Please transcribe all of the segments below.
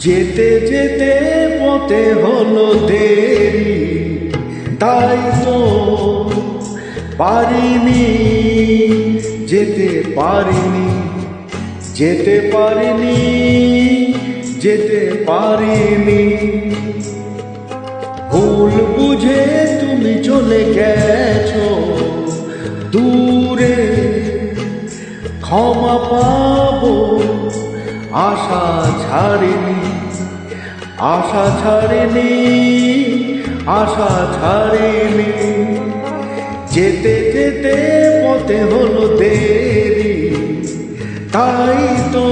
যেতে যেতে পথে হলো দেরি, তাই তো পারিনি, যেতে পারিনি, যেতে পারিনি, যেতে পারিনি। ভুল বুঝে তুমি চলে গেছো দূরে, ক্ষমা পাবো আশা ছাড়িনি, আশা ছাড়িনি, আশা ছাড়িনি। যেতে যেতে পথে হলো দেরি, তাই তো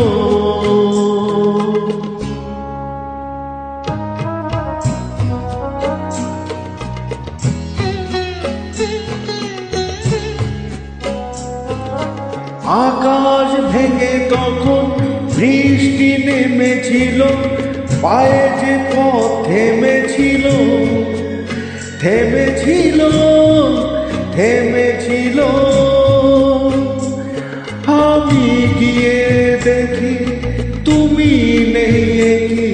আকাশ ভেঙে তখন বৃষ্টি নেমেছিল, পায়ে যে পথ থেমেছিল, থেমেছিল, থেমেছিল। আমি গিয়ে দেখি তুমি নেই, কি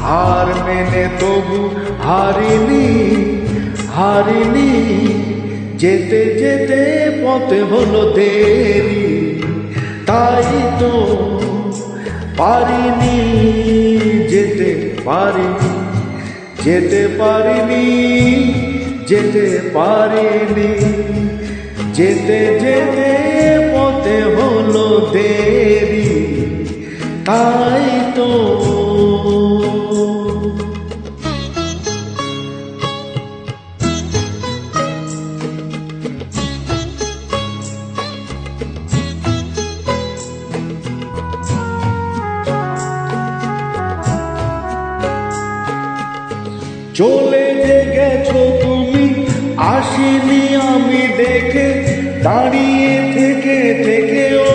হার মেনে তবু হারিনি, হারিনি। যেতে যেতে পথে হলো দেরি, তাই তো পারিনি, যেতে পারিনি, যেতে পারিনি, যেতে পারিনি। যেতে যেতে পথে হলো দেরি, তাই তো চলে যে গেছো তুমি, আসিনি আমি দেখে, দাঁড়িয়ে থেকে থেকে ও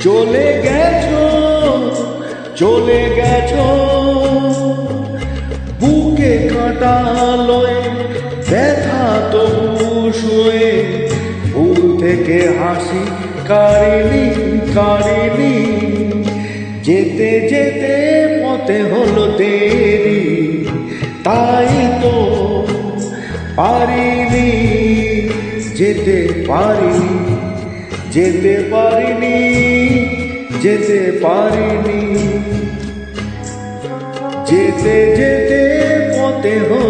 চলে গেছো, চলে গেছো। বুকে কাঁটা লয়ে ব্যথা তবু শুয়ে, ভুল থেকে হাসি কারিনি, কারিনি। যেতে যেতে পথে হলো দেরি, তাই তো পারিনি, যেতে পারিনি, যেতে পারিনি, যেতে পারিনি। যেতে যেতে পথে হলো